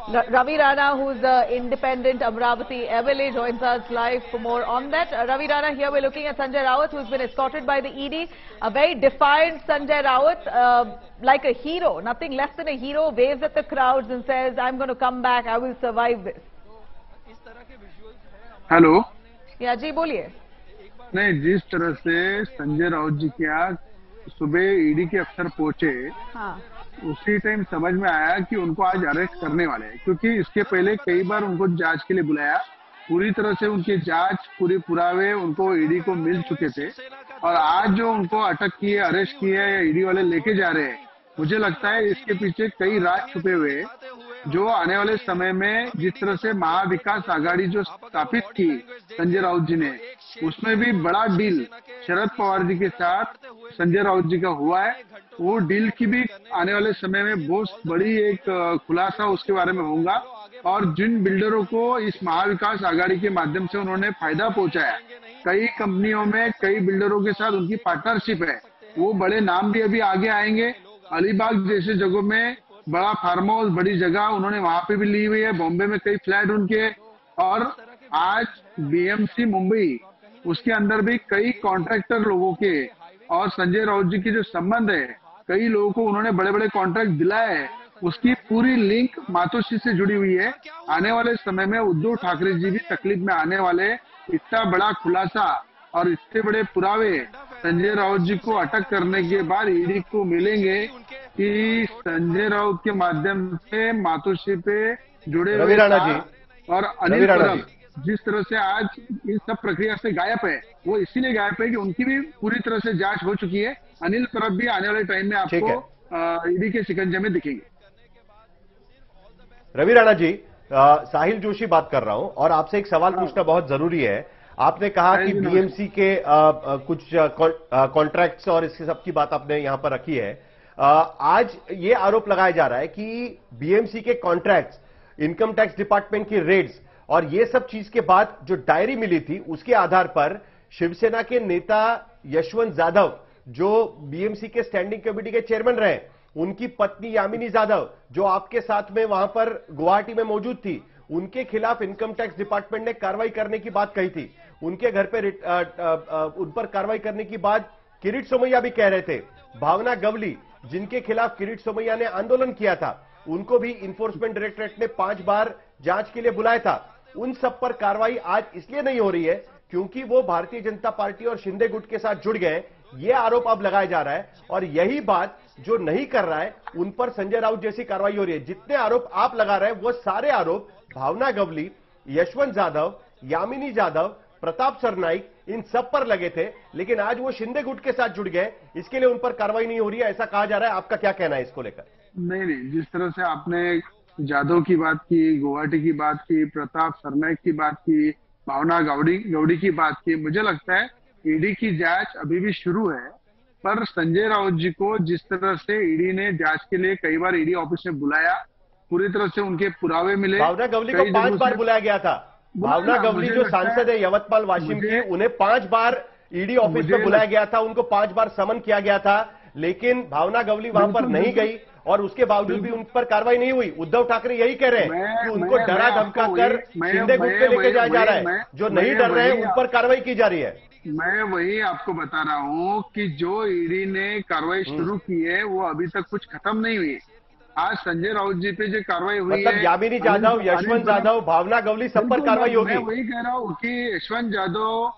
Ravi Rana, who's the independent Amravati MLA, joins us live for more on that. Ravi Rana, here we're looking at Sanjay Raut, who's been escorted by the ED. A very defiant Sanjay Raut, like a hero, nothing less than a hero, waves at the crowds and says, I'm going to come back, I will survive this. Hello. या जी बोलिए। नहीं, जिस तरह से संजय राउत जी के यहाँ सुबह ED के अफसर पहुंचे, हाँ, उसी टाइम समझ में आया कि उनको आज अरेस्ट करने वाले हैं, क्योंकि इसके पहले कई बार उनको जांच के लिए बुलाया। पूरी तरह से उनकी जांच, पूरे पुरावे उनको ईडी को मिल चुके थे और आज जो उनको अटक किए, अरेस्ट किए या ईडी वाले लेके जा रहे हैं, मुझे लगता है इसके पीछे कई राज छुपे हुए, जो आने वाले समय में जिस तरह से महाविकास आघाड़ी जो स्थापित की संजय राउत जी ने, उसमें भी बड़ा डील शरद पवार जी के साथ संजय राउत जी का हुआ है। वो डील की भी आने वाले समय में बहुत बड़ी एक खुलासा उसके बारे में होगा और जिन बिल्डरों को इस महाविकास आघाड़ी के माध्यम से उन्होंने फायदा पहुंचाया, कई कंपनियों में कई बिल्डरों के साथ उनकी पार्टनरशिप है, वो बड़े नाम भी अभी आगे आएंगे। अलीबाग जैसे जगहों में बड़ा फार्म हाउस, बड़ी जगह उन्होंने वहां पे भी ली हुई है, बॉम्बे में कई फ्लैट उनके, और आज बीएमसी मुंबई उसके अंदर भी कई कॉन्ट्रैक्टर लोगों के और संजय राउत जी के जो संबंध है, कई लोगों को उन्होंने बड़े बड़े कॉन्ट्रैक्ट दिलाए है, उसकी पूरी लिंक मातोश्री से जुड़ी हुई है। आने वाले समय में उद्धव ठाकरे जी भी तकलीफ में आने वाले। इतना बड़ा खुलासा और इतने बड़े पुरावे संजय राउत जी को अटक करने के बाद ईडी को मिलेंगे कि संजय राउत के माध्यम से मातोश्री पे जुड़े हुए और अनिल परब जिस तरह से आज इस सब प्रक्रिया से गायब है, वो इसीलिए गायब है कि उनकी भी पूरी तरह से जांच हो चुकी है। अनिल परब भी आने वाले टाइम में आपको ईडी के शिकंजे में दिखेंगे। रवि राणा जी, साहिल जोशी बात कर रहा हूं और आपसे एक सवाल पूछना बहुत जरूरी है। आपने कहा कि बीएमसी के कुछ कॉन्ट्रैक्ट्स और इसके सब की बात आपने यहां पर रखी है। आज ये आरोप लगाया जा रहा है कि बीएमसी के कॉन्ट्रैक्ट्स, इनकम टैक्स डिपार्टमेंट की रेड्स और ये सब चीज के बाद जो डायरी मिली थी, उसके आधार पर शिवसेना के नेता यशवंत जाधव, जो बीएमसी के स्टैंडिंग कमेटी के चेयरमैन रहे, उनकी पत्नी यामिनी जाधव, जो आपके साथ में वहां पर गुवाहाटी में मौजूद थी, उनके खिलाफ इनकम टैक्स डिपार्टमेंट ने कार्रवाई करने की बात कही थी। उनके घर पे उन पर कार्रवाई करने की बात किरीट सोमैया भी कह रहे थे। भावना गवली, जिनके खिलाफ किरीट सोमैया ने आंदोलन किया था, उनको भी इन्फोर्समेंट डायरेक्टरेट ने 5 बार जांच के लिए बुलाया था। उन सब पर कार्रवाई आज इसलिए नहीं हो रही है क्योंकि वो भारतीय जनता पार्टी और शिंदे गुट के साथ जुड़ गए। ये आरोप अब लगाया जा रहा है और यही बात जो नहीं कर रहा है उन पर संजय राउत जैसी कार्रवाई हो रही है। जितने आरोप आप लगा रहे हैं वो सारे आरोप भावना गवली, यशवंत जाधव, यामिनी जाधव, प्रताप सरनाइक, इन सब पर लगे थे, लेकिन आज वो शिंदे गुट के साथ जुड़ गए, इसके लिए उन पर कार्रवाई नहीं हो रही है, ऐसा कहा जा रहा है। आपका क्या कहना है इसको लेकर? नहीं, जिस तरह से आपने जाधव की बात की, गुवाहाटी की बात की, प्रताप सरनाइक की बात की, भावना गौड़ी की बात की, मुझे लगता है ईडी की जांच अभी भी शुरू है। पर संजय राउत जी को जिस तरह से ईडी ने जांच के लिए कई बार ईडी ऑफिस में बुलाया, पूरी तरह से उनके पुरावे मिले। भावना गवली को 5 बार बुलाया गया था। भावना गवली जो सांसद है यवतमाल वाशिम की, उन्हें 5 बार ईडी ऑफिस में बुलाया गया था, उनको 5 बार समन किया गया था, लेकिन भावना गवली वहां पर नहीं गई और उसके बावजूद भी उन पर कार्रवाई नहीं हुई। उद्धव ठाकरे यही कह रहे हैं कि उनको डरा धमका कर शिंदे गुट पे लेके जाया जा रहा है, जो नहीं डर रहे हैं उन पर कार्रवाई की जा रही है। मैं वही आपको बता रहा हूँ कि जो ईडी ने कार्रवाई शुरू की है वो अभी तक कुछ खत्म नहीं हुई। आज संजय राउत जी पे जो कार्रवाई हुई है, यामिनी जाधव, यशवंत जाधव, भावना गवली, सब पर कार्रवाई होगी। मैं वही कह रहा हूँ कि यशवंत जाधव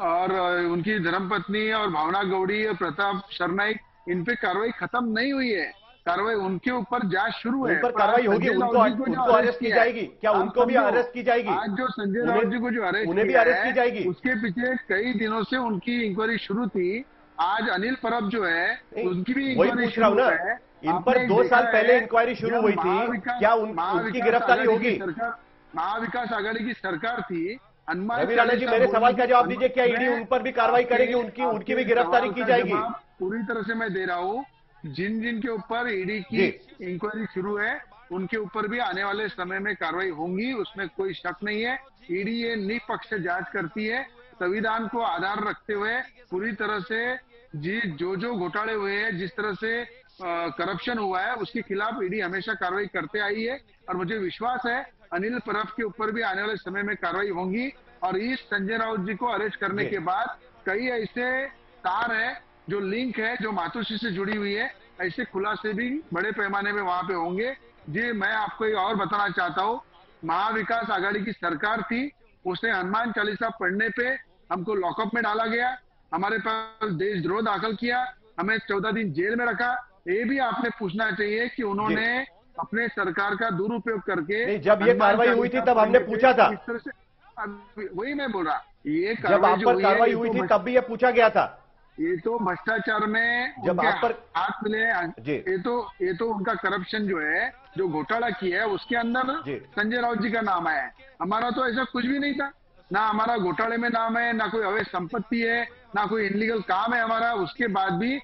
और उनकी धर्मपत्नी और भावना गौड़ी और प्रताप सरनाइक, इन पे कार्रवाई खत्म नहीं हुई है। कार्रवाई उनके ऊपर जांच शुरू है, उन पर कार्रवाई होगी। उनको अरेस्ट की जाएगी क्या? उनको भी अरेस्ट की जाएगी? आज जो संजय राउत जी को जो अरेस्ट, उन्हें भी अरेस्ट की जाएगी। उसके पीछे कई दिनों से उनकी इंक्वायरी शुरू थी। आज अनिल परब जो है उनकी भी इंक्वायरी शुरू है। इन पर 2 साल पहले इंक्वायरी शुरू हुई थी, क्या उनकी गिरफ्तारी होगी? महाविकास आघाड़ी की सरकार थी। रवि राणा जी, मेरे सवाल का जवाब दीजिए, क्या ईडी उन पर भी कार्रवाई करेगी? उनकी भी गिरफ्तारी की जाएगी? पूरी तरह से मैं दे रहा हूँ। जिन के ऊपर ईडी की इंक्वायरी शुरू है उनके ऊपर भी आने वाले समय में कार्रवाई होंगी, उसमें कोई शक नहीं है। ईडी ये निष्पक्ष जांच करती है, संविधान को आधार रखते हुए पूरी तरह से जो घोटाले हुए हैं, जिस तरह से करप्शन हुआ है उसके खिलाफ ईडी हमेशा कार्रवाई करते आई है और मुझे विश्वास है अनिल परब के ऊपर भी आने वाले समय में कार्रवाई होगी। और इस संजय राउत जी को अरेस्ट करने के बाद कई ऐसे तार है जो लिंक है जो मातोश्री से जुड़ी हुई है, ऐसे खुलासे भी बड़े पैमाने में वहां पे होंगे। जी मैं आपको एक और बताना चाहता हूँ, महाविकास आघाड़ी की सरकार थी, उसने हनुमान चालीसा पढ़ने पे हमको लॉकअप में डाला गया, हमारे पास देशद्रोह दाखिल किया, हमें 14 दिन जेल में रखा। ये भी आपने पूछना चाहिए कि उन्होंने अपने सरकार का दुरुपयोग करके नहीं, जब ये कार्रवाई हुई थी तब हमने पूछा था, इस तरह से वही मैं बोल रहा, ये जब आप पर कार्रवाई हुई थी तब भी ये पूछा गया था। ये तो भ्रष्टाचार में जब आप पर हाथ मिले, ये तो उनका करप्शन जो है, जो घोटाला किया है उसके अंदर संजय राउत जी का नाम है। हमारा तो ऐसा कुछ भी नहीं था, ना हमारा घोटाले में नाम है, ना कोई अवैध संपत्ति है, ना कोई इनलीगल काम है हमारा। उसके बाद भी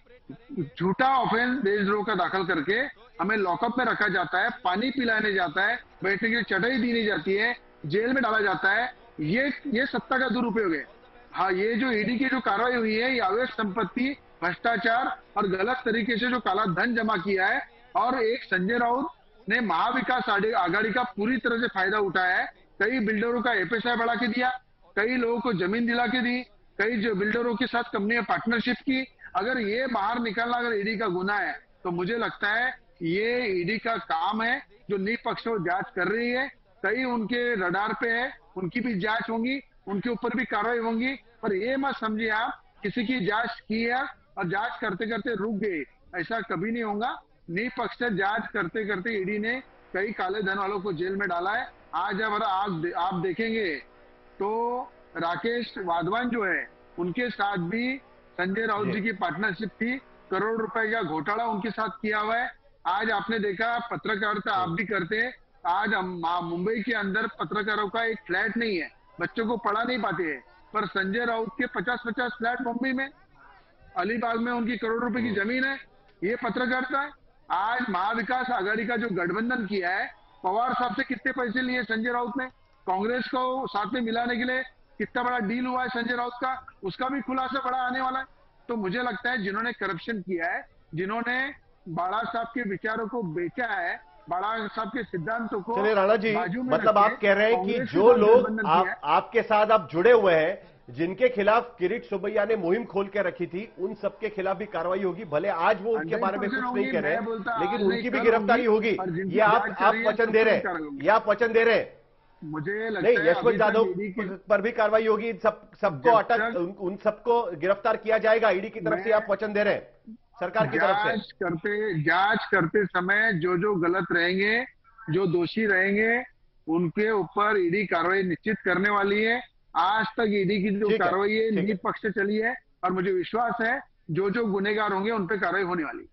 झूठा ऑफेंस देशद्रोह का दाखिल करके हमें लॉकअप में रखा जाता है, पानी पिलाने जाता है, बैठने की चटाई दी नहीं जाती है, जेल में डाला जाता है। ये सत्ता का दुरुपयोग है। हाँ, ये जो ईडी की जो कार्रवाई हुई है, ये अवैध संपत्ति, भ्रष्टाचार और गलत तरीके से जो काला धन जमा किया है, और एक संजय राउत ने महाविकास आघाड़ी का पूरी तरह से फायदा उठाया है। कई बिल्डरों का एफएसआई बढ़ा के दिया, कई लोगों को जमीन दिला के दी, कई जो बिल्डरों के साथ कंपनी पार्टनरशिप की। अगर ये बाहर निकालना अगर ईडी का गुना है तो मुझे लगता है ये ईडी का काम है जो निष्पक्ष जांच कर रही है। कई उनके रडार पे है, उनकी भी जांच होगी, उनके ऊपर भी कार्रवाई होंगी। पर ये मत समझिए आप किसी की जांच की है और जांच करते करते रुक गए, ऐसा कभी नहीं होगा। निष्पक्ष जांच करते करते ईडी ने कई काले धन वालों को जेल में डाला है। आज अगर आप देखेंगे तो राकेश वाधवान जो है, उनके साथ भी संजय राउत जी की पार्टनरशिप थी, करोड़ रुपए का घोटाला उनके साथ किया हुआ है। आज आपने देखा, पत्रकारिता आप भी करते हैं, आज मुंबई के अंदर पत्रकारों का एक फ्लैट नहीं है, बच्चों को पढ़ा नहीं पाते हैं, पर संजय राउत के 50-50 फ्लैट मुंबई में, अलीबाग में उनकी करोड़ रुपए की जमीन है। ये पत्रकारिता है। आज महाविकास आघाड़ी का जो गठबंधन किया है, पवार साहब से कितने पैसे लिए संजय राउत ने, कांग्रेस को साथ में मिलाने के लिए कितना बड़ा डील हुआ है संजय राउत का, उसका भी खुलासा बड़ा आने वाला है। तो मुझे लगता है जिन्होंने करप्शन किया है, जिन्होंने बाला साहब के विचारों को बेचा है, बाला साहब के सिद्धांतों को, चलिए राणा जी, मतलब आप कह रहे हैं कि जो लोग आपके साथ आप जुड़े हुए हैं, जिनके खिलाफ किरीट सोबैया ने मुहिम खोल के रखी थी, उन सबके खिलाफ भी कार्रवाई होगी। भले आज वो उनके बारे में कुछ नहीं कह रहे हैं, लेकिन उनकी भी गिरफ्तारी होगी। ये आप वचन दे रहे हैं, ये आप वचन दे रहे हैं? मुझे लगता नहीं, यशवंत यादव पर भी कार्रवाई होगी, सबको अटक, उन सबको गिरफ्तार किया जाएगा ईडी की तरफ से, आप वचन दे रहे हैं सरकार की तरफ से? जांच करते समय जो गलत रहेंगे, जो दोषी रहेंगे, उनके ऊपर ईडी कार्रवाई निश्चित करने वाली है। आज तक ईडी की जो कार्रवाई है निष्पक्ष चली है, और मुझे विश्वास है जो गुनेगार होंगे उन पर कार्रवाई होने वाली है।